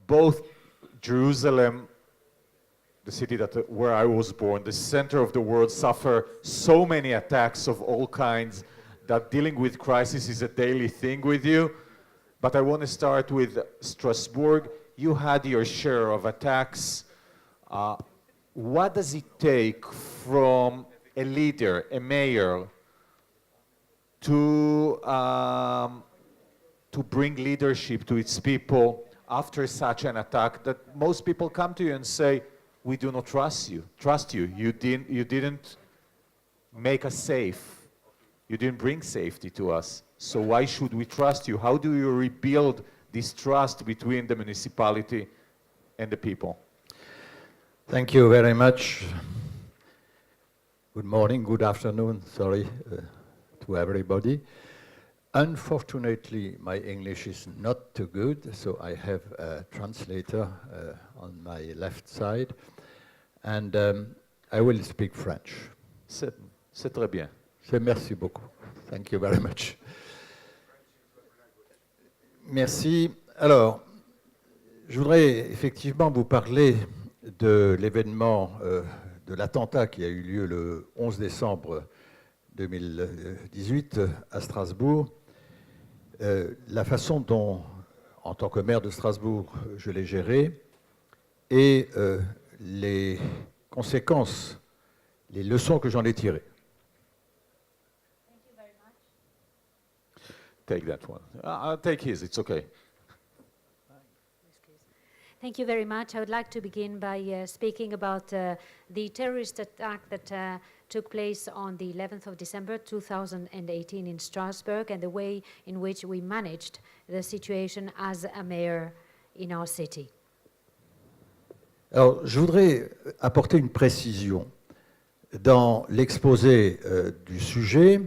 both Jerusalem, the city where I was born, the center of the world, suffer so many attacks of all kinds that dealing with crisis is a daily thing with you. But I want to start with Strasbourg. You had your share of attacks. What does it take from a leader, a mayor, to bring leadership to its people after such an attack that most people come to you and say, we do not trust you. You didn't make us safe. You didn't bring safety to us. So why should we trust you? How do you rebuild this trust between the municipality and the people? Thank you very much. Good morning, good afternoon, sorry, to everybody. Unfortunately, my English is not too good, so I have a translator on my left side, and I will speak French. C'est très bien. Merci beaucoup. Thank you very much. Merci. Alors, je voudrais effectivement vous parler de l'événement, de l'attentat qui a eu lieu le 11 décembre 2018 à Strasbourg. La façon dont, en tant que maire de Strasbourg, je l'ai géré et les conséquences, les leçons que j'en ai tirées. Take that one. I'll take his, it's okay. Thank you very much. I would like to begin by speaking about the terrorist attack that took place on the 11th of December 2018 in Strasbourg and the way in which we managed the situation as a mayor in our city. Alors, je voudrais apporter une précision. Dans l'exposé du sujet,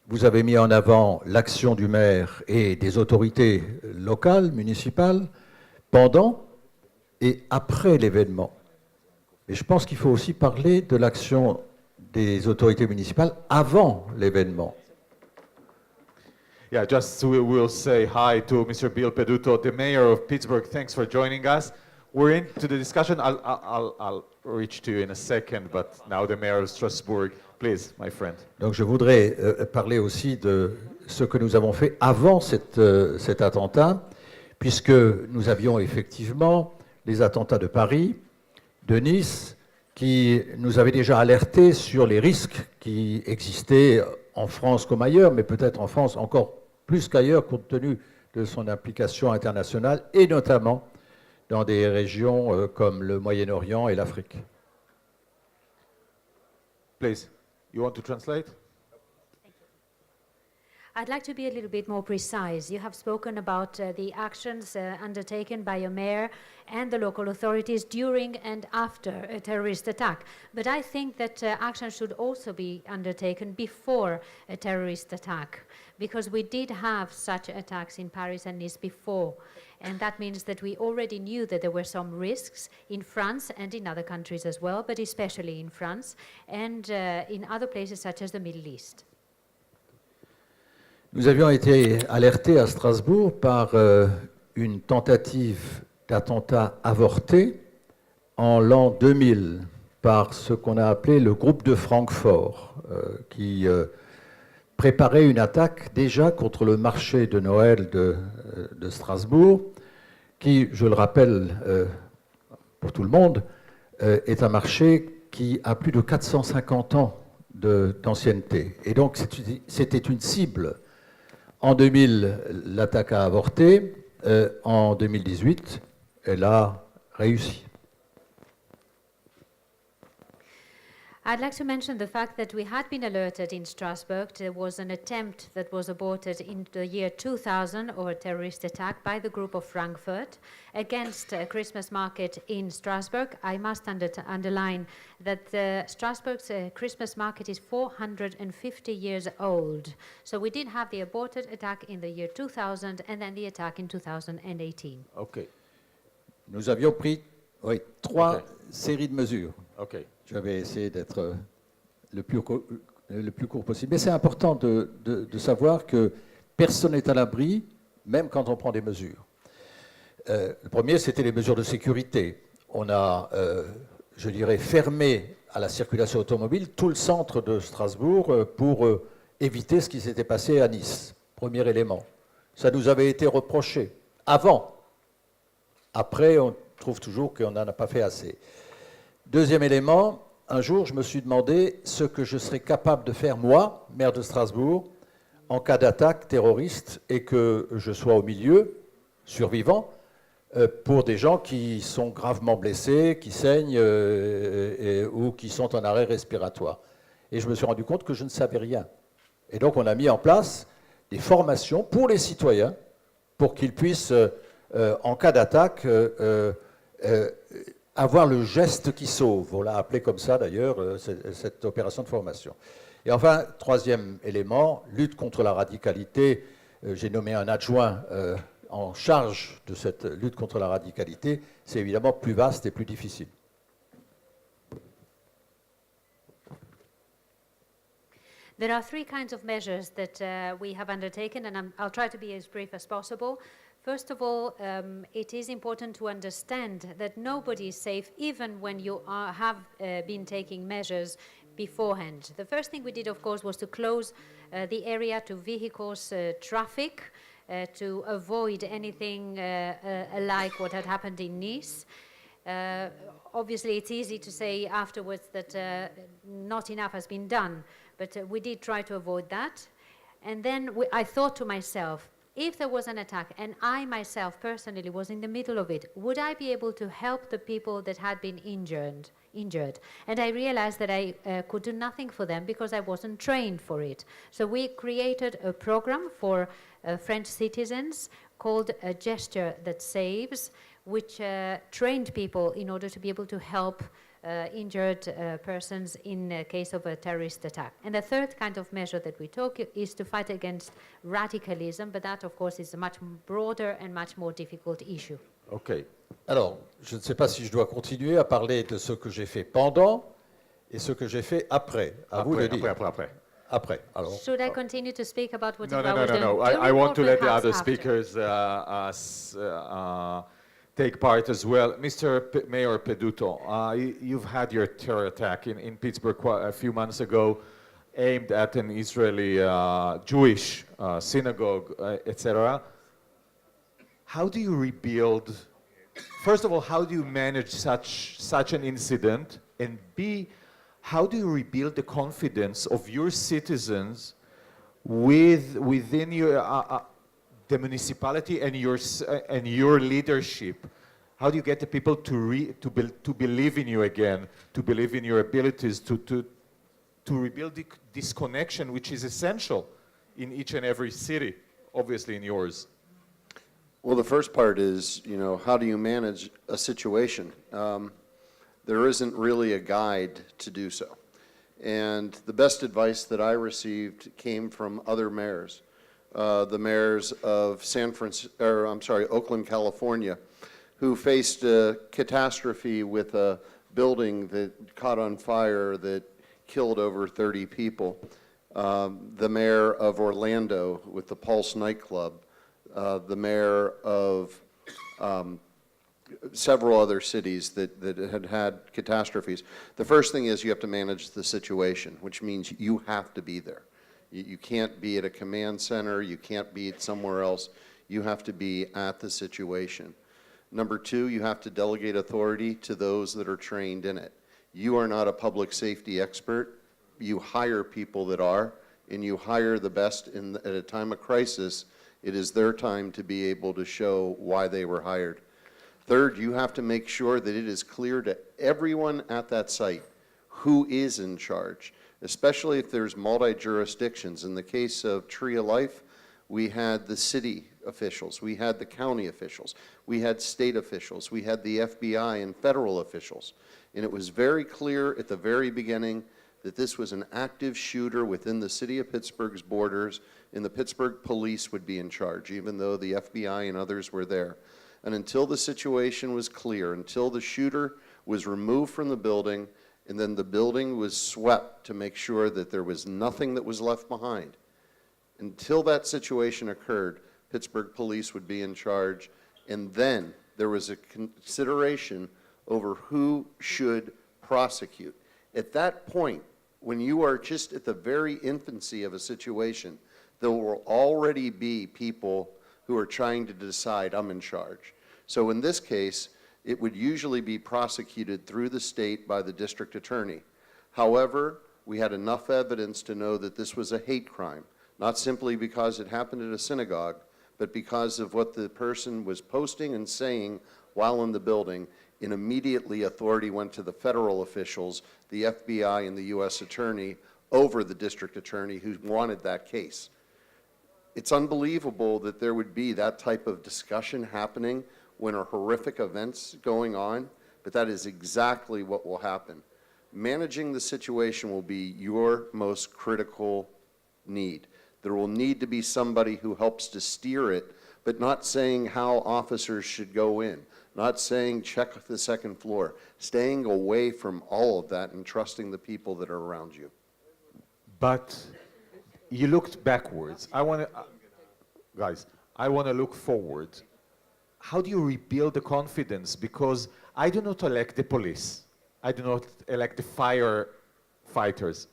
vous avez mis en avant l'action du maire et des autorités locales, municipales, pendant et après l'événement. Et je pense qu'il faut aussi parler de l'action des autorités municipales avant l'événement. Yeah, just we'll say hi to Mr. Bill Peduto, the mayor of Pittsburgh. Thanks for joining us. We're into the discussion. I'll reach to you in a second, but now the mayor of Strasbourg. Please, my friend. Donc je voudrais parler aussi de ce que nous avons fait avant cet attentat, puisque nous avions effectivement les attentats de Paris, de Nice, qui nous avaient déjà alertés sur les risques qui existaient en France comme ailleurs, mais peut-être en France encore plus qu'ailleurs, compte tenu de son implication internationale, et notamment dans des régions comme le Moyen-Orient et l'Afrique. Please, you want to translate? I'd like to be a little bit more precise. You have spoken about the actions undertaken by your mayor and the local authorities during and after a terrorist attack. But I think that action should also be undertaken before a terrorist attack, because we did have such attacks in Paris and Nice before. And that means that we already knew that there were some risks in France and in other countries as well, but especially in France and in other places such as the Middle East. Nous avions été alertés à Strasbourg par une tentative d'attentat avorté en l'an 2000 par ce qu'on a appelé le groupe de Francfort, qui préparait une attaque déjà contre le marché de Noël de Strasbourg, qui, je le rappelle pour tout le monde, est un marché qui a plus de 450 ans d'ancienneté. Et donc c'était une cible. En 2000, l'attaque a avorté. En 2018, elle a réussi. I'd like to mention the fact that we had been alerted in Strasbourg. There was an attempt that was aborted in the year 2000, or a terrorist attack by the group of Frankfurt against a Christmas market in Strasbourg. I must underline that Strasbourg's Christmas market is 450 years old. So we did have the aborted attack in the year 2000 and then the attack in 2018. Okay. Nous avions pris trois séries de mesures. Okay. Je vais essayer d'être le plus court possible. Mais c'est important de savoir que personne n'est à l'abri, même quand on prend des mesures. Le premier, c'était les mesures de sécurité. On a, je dirais, fermé à la circulation automobile tout le centre de Strasbourg pour éviter ce qui s'était passé à Nice. Premier élément. Ça nous avait été reproché avant. Après, on trouve toujours qu'on n'en a pas fait assez. Deuxième élément, un jour, je me suis demandé ce que je serais capable de faire, moi, maire de Strasbourg, en cas d'attaque terroriste et que je sois au milieu, survivant, pour des gens qui sont gravement blessés, qui saignent ou qui sont en arrêt respiratoire. Et je me suis rendu compte que je ne savais rien. Et donc on a mis en place des formations pour les citoyens, pour qu'ils puissent, en cas d'attaque, avoir le geste qui sauve. On l'a appelé comme ça d'ailleurs, cette opération de formation. Et enfin, troisième élément, lutte contre la radicalité. J'ai nommé un adjoint en charge de cette lutte contre la radicalité. C'est évidemment plus vaste et plus difficile. There are three kinds of measures that we have undertaken, and I'll try to be as brief as possible. First of all, it is important to understand that nobody is safe even when you have been taking measures beforehand. The first thing we did, of course, was to close the area to vehicles, traffic, to avoid anything like what had happened in Nice. Obviously, it's easy to say afterwards that not enough has been done, but we did try to avoid that. And then I thought to myself, if there was an attack and I myself personally was in the middle of it, would I be able to help the people that had been injured? And I realized that I could do nothing for them because I wasn't trained for it. So we created a program for French citizens called A Gesture That Saves, which trained people in order to be able to help injured persons in case of a terrorist attack. And the third kind of measure that we took is to fight against radicalism, but that, of course, is a much broader and much more difficult issue. OK. Alors, je ne sais pas si je dois continuer à parler de ce que j'ai fait pendant et ce que j'ai fait après. À vous de dire. Après. Alors, should I continue to speak about what I was doing? No. I want to let the other speakers take part as well. Mr. Mayor Peduto, you've had your terror attack in Pittsburgh a few months ago, aimed at an Israeli Jewish synagogue, etc. How do you rebuild? First of all, how do you manage such an incident? And B, how do you rebuild the confidence of your citizens within your the municipality and your leadership? How do you get the people to believe in you again, to believe in your abilities, to rebuild this connection, which is essential in each and every city, obviously in yours? Well, the first part is, how do you manage a situation? There isn't really a guide to do so. And the best advice that I received came from other mayors. The mayors of Oakland, California, who faced a catastrophe with a building that caught on fire that killed over 30 people. The mayor of Orlando with the Pulse nightclub. The mayor of several other cities that had catastrophes. The first thing is you have to manage the situation, which means you have to be there. You can't be at a command center, you can't be somewhere else. You have to be at the situation. Number two, you have to delegate authority to those that are trained in it. You are not a public safety expert. You hire people that are, and you hire the best at a time of crisis. It is their time to be able to show why they were hired. Third, you have to make sure that it is clear to everyone at that site who is in charge, especially if there's multi-jurisdictions. In the case of Tree of Life, we had the city officials, we had the county officials, we had state officials, we had the FBI and federal officials. And it was very clear at the very beginning that this was an active shooter within the city of Pittsburgh's borders, and the Pittsburgh police would be in charge, even though the FBI and others were there. And until the situation was clear, until the shooter was removed from the building, and then the building was swept to make sure that there was nothing that was left behind, until that situation occurred, Pittsburgh police would be in charge, and then there was a consideration over who should prosecute. At that point, when you are just at the very infancy of a situation, there will already be people who are trying to decide, I'm in charge. So in this case, it would usually be prosecuted through the state by the district attorney. However, we had enough evidence to know that this was a hate crime, not simply because it happened at a synagogue, but because of what the person was posting and saying while in the building, and immediately authority went to the federal officials, the FBI and the U.S. attorney, over the district attorney who wanted that case. It's unbelievable that there would be that type of discussion happening when a horrific event's going on, but that is exactly what will happen. Managing the situation will be your most critical need. There will need to be somebody who helps to steer it, but not saying how officers should go in, not saying check the second floor, staying away from all of that and trusting the people that are around you. But you looked backwards. I want to look forward. How do you rebuild the confidence? Because I do not elect the police. I do not elect the firefighters.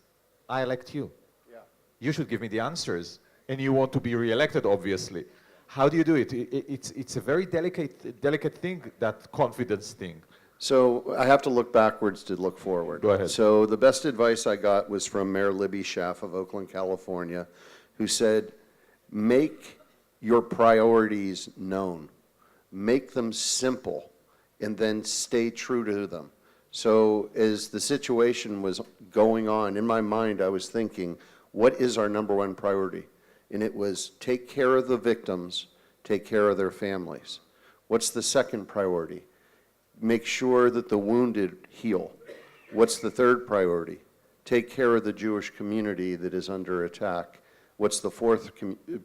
I elect you. Yeah. You should give me the answers. And you want to be reelected, obviously. How do you do it? It's a very delicate thing, that confidence thing. So I have to look backwards to look forward. Go ahead. So the best advice I got was from Mayor Libby Schaaf of Oakland, California, who said, make your priorities known. Make them simple, and then stay true to them. So as the situation was going on, in my mind I was thinking, what is our number one priority? And it was take care of the victims, take care of their families. What's the second priority? Make sure that the wounded heal. What's the third priority? Take care of the Jewish community that is under attack. What's the fourth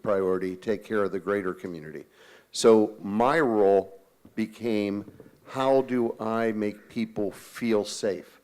priority? Take care of the greater community. So my role became, how do I make people feel safe?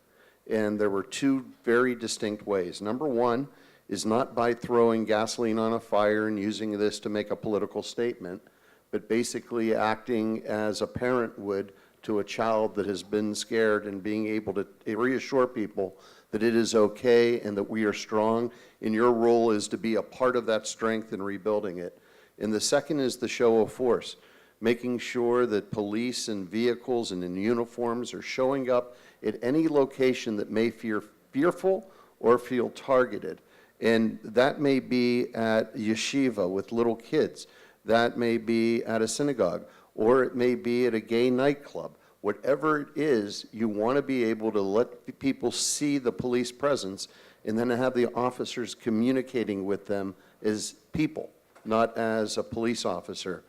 And there were two very distinct ways. Number one is not by throwing gasoline on a fire and using this to make a political statement, but basically acting as a parent would to a child that has been scared, and being able to reassure people that it is okay and that we are strong, and your role is to be a part of that strength in rebuilding it. And the second is the show of force, making sure that police and vehicles and in uniforms are showing up at any location that may feel fearful or feel targeted. And that may be at yeshiva with little kids. That may be at a synagogue, or it may be at a gay nightclub. Whatever it is, you want to be able to let people see the police presence, and then have the officers communicating with them as people, not as a police officer.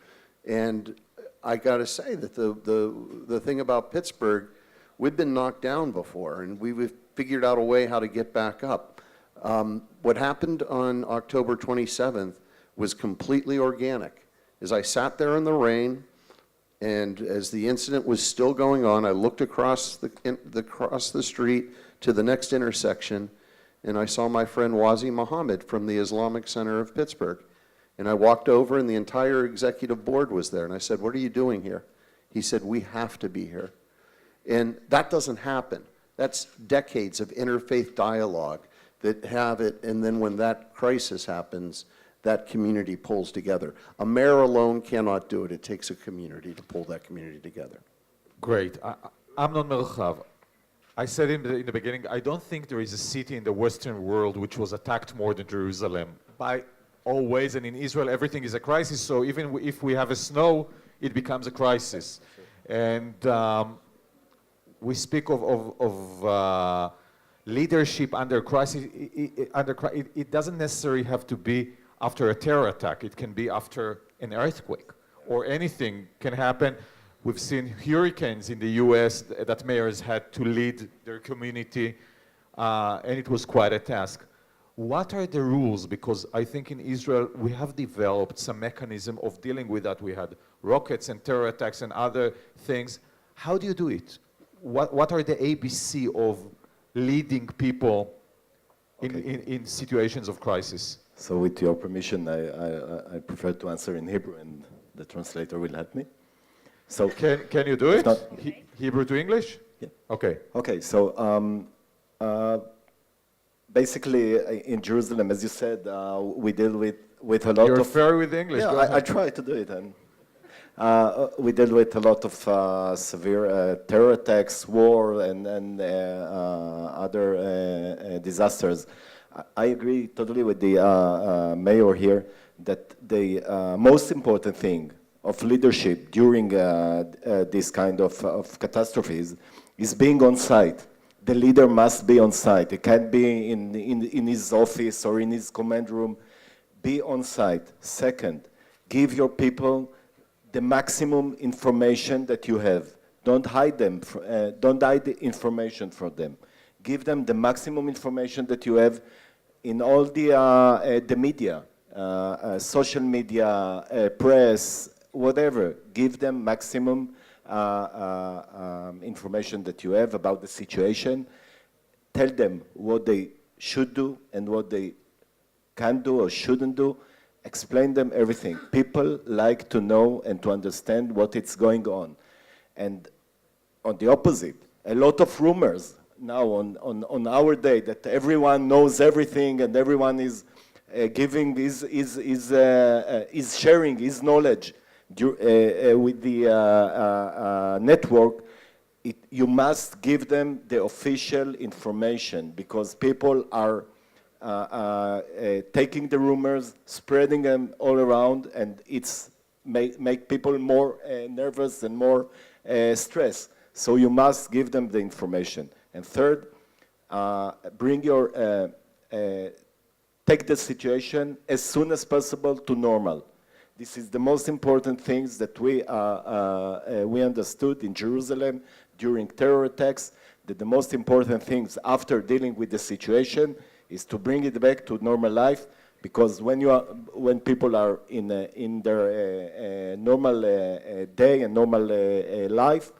And I got to say that the thing about Pittsburgh, we've been knocked down before, and we've figured out a way how to get back up. What happened on October 27th was completely organic. As I sat there in the rain, and as the incident was still going on, I looked across the street to the next intersection, and I saw my friend Wazi Muhammad from the Islamic Center of Pittsburgh. And I walked over, and the entire executive board was there, and I said, what are you doing here? He said, we have to be here. And that doesn't happen. That's decades of interfaith dialogue that have it, and then when that crisis happens, that community pulls together. A mayor alone cannot do it. It takes a community to pull that community together. Great. Amnon Merchav, I said in the beginning, I don't think there is a city in the Western world which was attacked more than Jerusalem. By all ways, and in Israel, everything is a crisis, so even if we have a snow, it becomes a crisis. And we speak of leadership under crisis. It doesn't necessarily have to be after a terror attack. It can be after an earthquake, or anything can happen. We've seen hurricanes in the US that mayors had to lead their community, and it was quite a task. What are the rules? Because I think in Israel we have developed some mechanism of dealing with that. We had rockets and terror attacks and other things. How do you do it? What are the ABC of leading people in situations of crisis? So with your permission, I prefer to answer in Hebrew, and the translator will help me. So Can you do If it? not- Hebrew to English? Yeah. Okay. Okay, so basically in Jerusalem, as you said, we deal with a lot You're of. fair with English. Yeah, Go I ahead. try to do it, and we deal with a lot of severe terror attacks, war, and other disasters. I agree totally with the mayor here that the most important thing of leadership during this kind of catastrophes is being on site. The leader must be on site. It can't be in his office or in his command room. Be on site. Second, give your people the maximum information that you have. Don't hide them. Don't hide the information from them. Give them the maximum information that you have in all the media, social media, press, whatever. Give them maximum information that you have about the situation. Tell them what they should do and what they can do or shouldn't do. Explain them everything. People like to know and to understand what is going on. And on the opposite, a lot of rumors now on our day that everyone knows everything and everyone is is sharing his knowledge with the network. You must give them the official information because people are taking the rumors, spreading them all around, and it's make people more nervous and more stressed. So you must give them the information. And third, bring your take the situation as soon as possible to normal. This is the most important things that we understood in Jerusalem during terror attacks, that the most important things after dealing with the situation is to bring it back to normal life, because when people are in their normal day and normal life,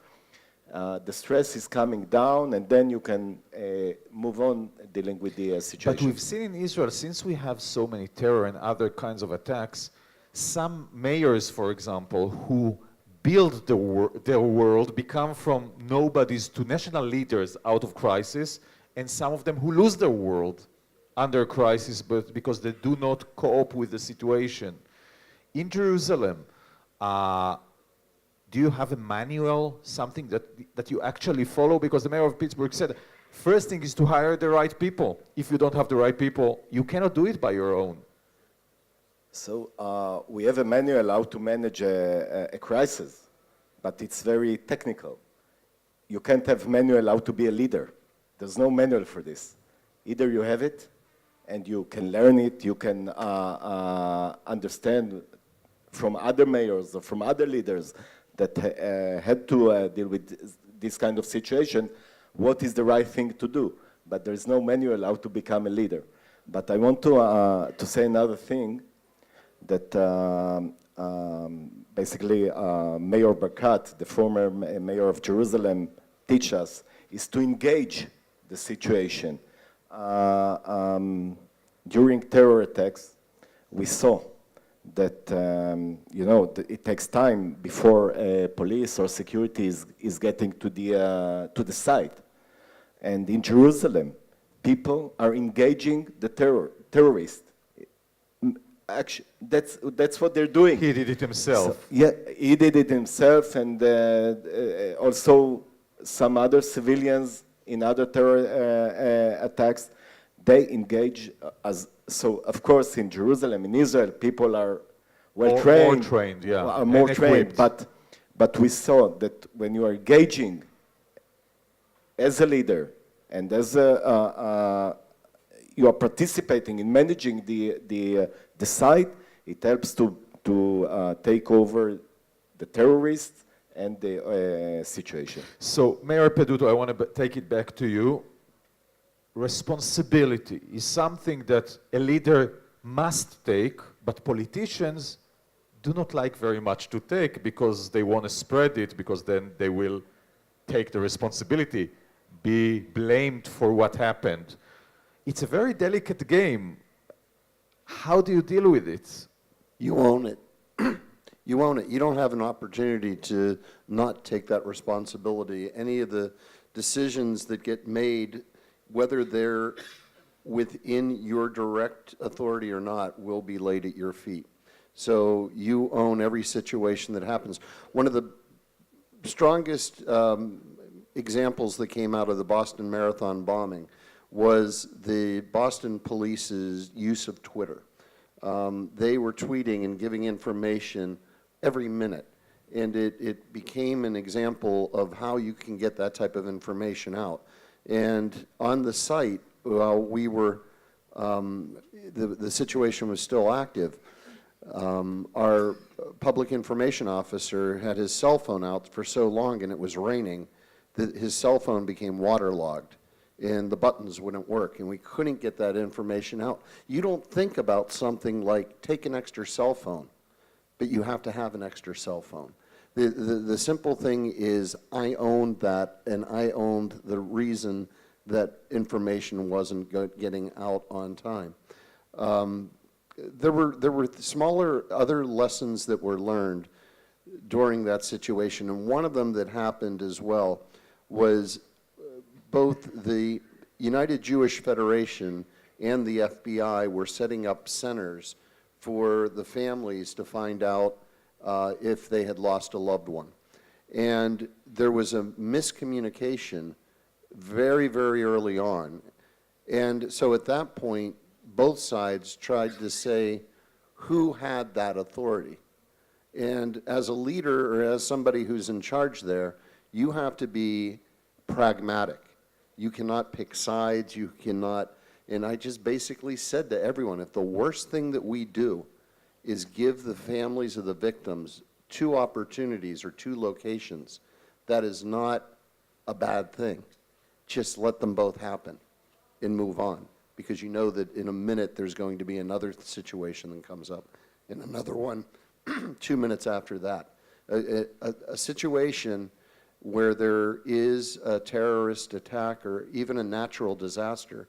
the stress is coming down, and then you can move on dealing with the situation. But we've seen in Israel, since we have so many terror and other kinds of attacks, some mayors, for example, who build their world become from nobodies to national leaders out of crisis, and some of them who lose their world under crisis, but because they do not cope with the situation. In Jerusalem, do you have a manual, something that you actually follow? Because the mayor of Pittsburgh said, first thing is to hire the right people. If you don't have the right people, you cannot do it by your own. So we have a manual how to manage a crisis, but it's very technical. You can't have manual how to be a leader. There's no manual for this. Either you have it, and you can learn it, you can understand from other mayors or from other leaders that had to deal with this kind of situation, what is the right thing to do. But there is no manual how to become a leader. But I want to say another thing, that basically Mayor Barkat, the former mayor of Jerusalem, teach us, is to engage the situation. During terror attacks, we saw that it takes time before police or security is getting to the site. And in Jerusalem, people are engaging the terrorists. Actually, that's what they're doing. He did it himself. So, yeah, he did it himself, and also some other civilians in other terror attacks. They engage as so. Of course, in Jerusalem, in Israel, people are well trained. More trained, yeah. Are more and trained. equipped. But we saw that when you are engaging as a leader and as you are participating in managing the site, it helps to take over the terrorists and the situation. So, Mayor Peduto, I want to take it back to you. Responsibility is something that a leader must take, but politicians do not like very much to take because they want to spread it, because then they will take the responsibility, be blamed for what happened. It's a very delicate game. How do you deal with it? You own it. you own it. You don't have an opportunity to not take that responsibility. Any of the decisions that get made, whether they're within your direct authority or not, will be laid at your feet. So you own every situation that happens. One of the strongest examples that came out of the Boston Marathon bombing was the Boston police's use of Twitter. They were tweeting and giving information every minute, and it became an example of how you can get that type of information out. And on the site, while we were, the situation was still active, our public information officer had his cell phone out for so long and it was raining that his cell phone became waterlogged and the buttons wouldn't work and we couldn't get that information out. You don't think about something like take an extra cell phone, but you have to have an extra cell phone. The simple thing is I owned that, and I owned the reason that information wasn't getting out on time. There were smaller other lessons that were learned during that situation, and one of them that happened as well was both the United Jewish Federation and the FBI were setting up centers for the families to find out if they had lost a loved one. And there was a miscommunication very, very early on. And so at that point, both sides tried to say who had that authority. And as a leader or as somebody who's in charge there, you have to be pragmatic. You cannot pick sides, you cannot, and I just basically said to everyone, if the worst thing that we do is give the families of the victims 2 opportunities or 2 locations, that is not a bad thing. Just let them both happen and move on, because you know that in a minute there's going to be another situation that comes up and another one 2 minutes after that. A situation where there is a terrorist attack or even a natural disaster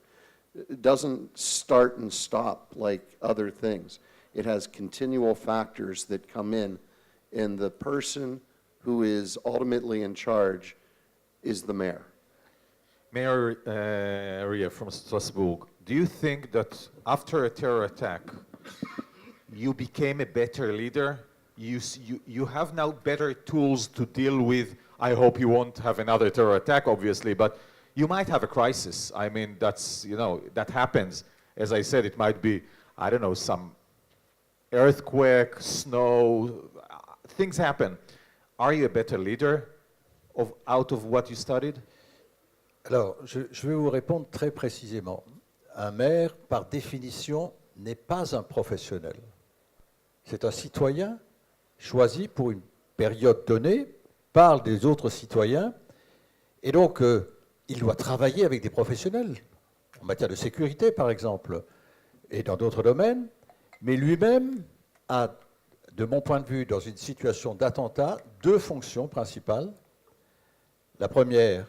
doesn't start and stop like other things. It has continual factors that come in, and the person who is ultimately in charge is the mayor. Mayor Ria from Strasbourg, do you think that after a terror attack, you became a better leader? You have now better tools to deal with. I hope you won't have another terror attack, obviously, but you might have a crisis. I mean, that's, you know, that happens. As I said, it might be, I don't know, some earthquake, snow, things happen. Are you a better leader out of what you studied? Alors, je vais vous répondre très précisément. Un maire, par définition, n'est pas un professionnel. C'est un citoyen choisi pour une période donnée par des autres citoyens. Et donc, il doit travailler avec des professionnels, en matière de sécurité, par exemple, et dans d'autres domaines. Mais lui-même a, de mon point de vue, dans une situation d'attentat, 2 fonctions principales. La première,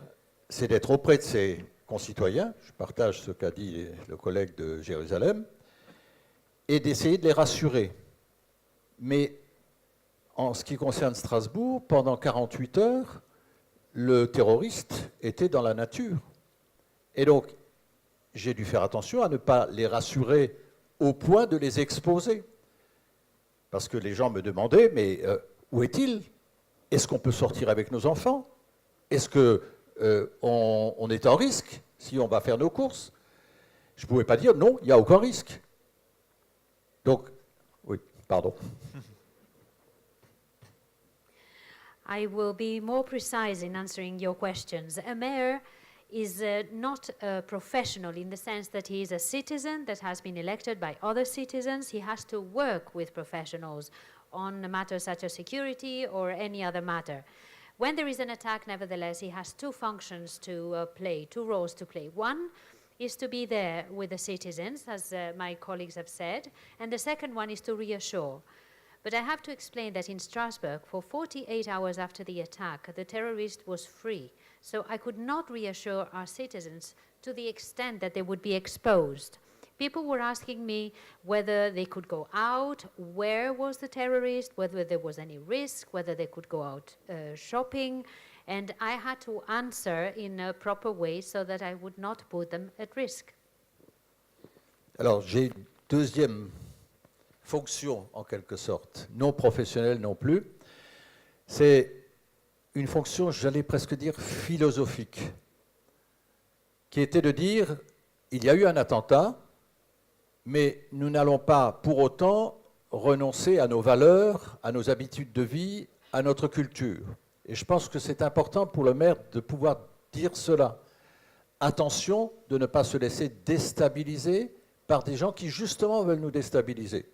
c'est d'être auprès de ses concitoyens, je partage ce qu'a dit le collègue de Jérusalem, et d'essayer de les rassurer. Mais en ce qui concerne Strasbourg, pendant 48 heures, le terroriste était dans la nature. Et donc, j'ai dû faire attention à ne pas les rassurer au point de les exposer. Parce que les gens me demandaient, mais où est-il? Est-ce qu'on peut sortir avec nos enfants? Est-ce qu'on est en risque si on va faire nos courses? Je ne pouvais pas dire non, il n'y a aucun risque. Donc, oui, pardon. I will be more precise in answering your questions. A mayor is not a professional in the sense that he is a citizen that has been elected by other citizens. He has to work with professionals on matters such as security or any other matter. When there is an attack, nevertheless, he has 2 functions to play, 2 roles to play. One is to be there with the citizens, as my colleagues have said, and the second one is to reassure. But I have to explain that in Strasbourg, for 48 hours after the attack, the terrorist was free. So I could not reassure our citizens to the extent that they would be exposed. People were asking me whether they could go out, where was the terrorist, whether there was any risk, whether they could go out shopping, and I had to answer in a proper way so that I would not put them at risk. Alors, j'ai une deuxième fonction, en quelque sorte, non professionnelle non plus. C'est une fonction, j'allais presque dire, philosophique, qui était de dire, il y a eu un attentat, mais nous n'allons pas pour autant renoncer à nos valeurs, à nos habitudes de vie, à notre culture. Et je pense que c'est important pour le maire de pouvoir dire cela. Attention de ne pas se laisser déstabiliser par des gens qui justement veulent nous déstabiliser.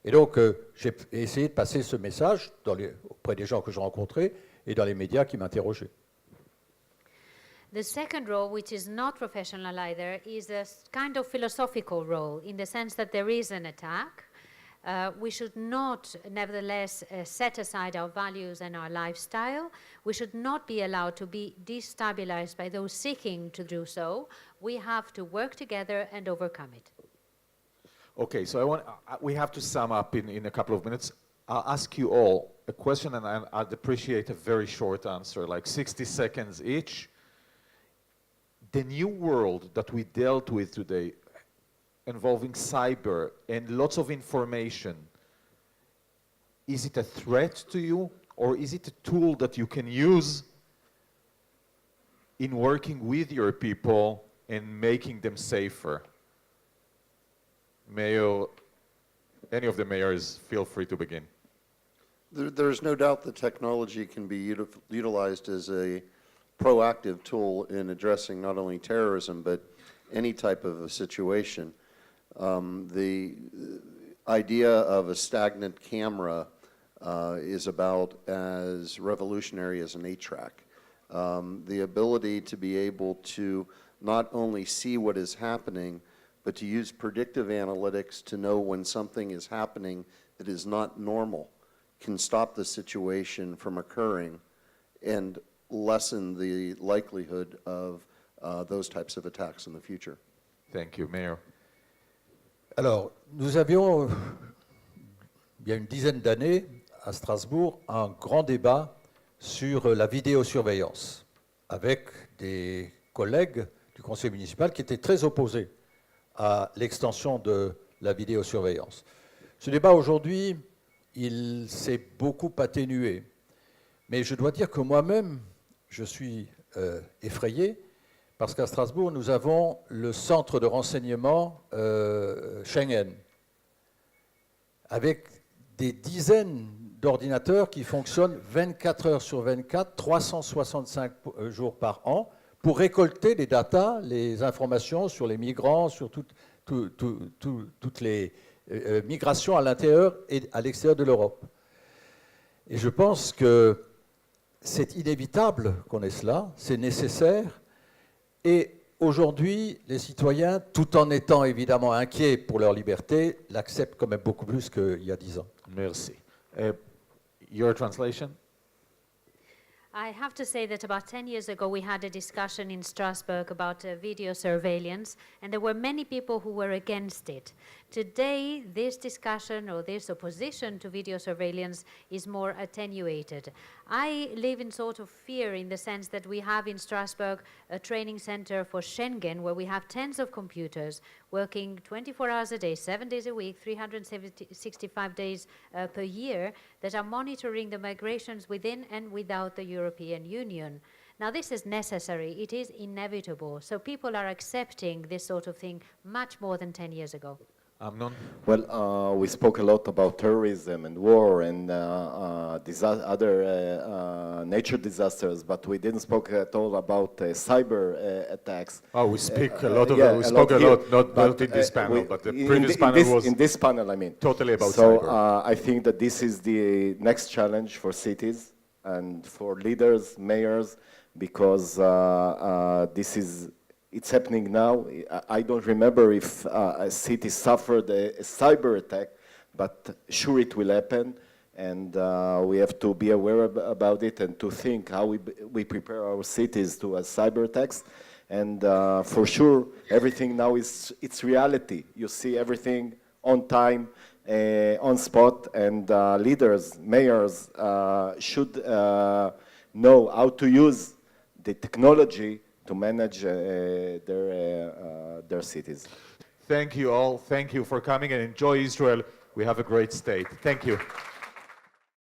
Et donc j'ai essayé de passer ce message auprès des gens que je rencontrais et dans les médias qui m'interrogeaient. The second role, which is not professional either, is a kind of philosophical role in the sense that there is an attack. We should not, nevertheless, set aside our values and our lifestyle. We should not be allowed to be destabilized by those seeking to do so. We have to work together and overcome it. Okay, so we have to sum up in a couple of minutes. I'll ask you all a question, and I'd appreciate a very short answer, like 60 seconds each. The new world that we dealt with today, involving cyber and lots of information, is it a threat to you, or is it a tool that you can use in working with your people and making them safer? Mayor, any of the mayors, feel free to begin. There's no doubt that technology can be utilized as a proactive tool in addressing not only terrorism, but any type of a situation. The idea of a stagnant camera is about as revolutionary as an 8-track. The ability to be able to not only see what is happening, but to use predictive analytics to know when something is happening that is not normal can stop the situation from occurring and lessen the likelihood of those types of attacks in the future. Thank you, Mayor. Alors, nous avions, il y a une dizaine d'années, à Strasbourg, un grand débat sur la vidéosurveillance, avec des collègues du conseil municipal qui étaient très opposés à l'extension de la vidéosurveillance. Ce débat, aujourd'hui, il s'est beaucoup atténué. Mais je dois dire que moi-même, je suis effrayé, parce qu'à Strasbourg, nous avons le centre de renseignement Schengen, avec des dizaines d'ordinateurs qui fonctionnent 24 heures sur 24, 365 jours par an, pour récolter les datas, les informations sur les migrants, sur toutes les migrations à l'intérieur et à l'extérieur de l'Europe. Et je pense que c'est inévitable qu'on ait cela, c'est nécessaire. Et aujourd'hui, les citoyens, tout en étant évidemment inquiets pour leur liberté, l'acceptent quand même beaucoup plus qu'il y a 10 ans. Merci. Your translation? I have to say that about 10 years ago we had a discussion in Strasbourg about video surveillance, and there were many people who were against it. Today, this discussion or this opposition to video surveillance is more attenuated. I live in sort of fear in the sense that we have in Strasbourg a training center for Schengen where we have tens of computers working 24 hours a day, 7 days a week, 365 days per year that are monitoring the migrations within and without the European Union. Now, this is necessary. It is inevitable. So people are accepting this sort of thing much more than 10 years ago. Amnon? Well, we spoke a lot about terrorism and war and other nature disasters, but we didn't speak at all about cyber attacks. Oh, we speak a lot of we spoke a lot, not in this panel, but the previous panel was in this panel, I mean. Totally about so, cyber. I think that this is the next challenge for cities and for leaders, mayors, because it's happening now. I don't remember if a city suffered a cyber attack, but sure it will happen, and we have to be aware about it and to think how we prepare our cities to cyber attacks. And for sure, everything now it's reality. You see everything on time, on spot, and leaders, mayors should know how to use the technology to manage their cities. Thank you all. Thank you for coming and enjoy Israel. We have a great state. Thank you.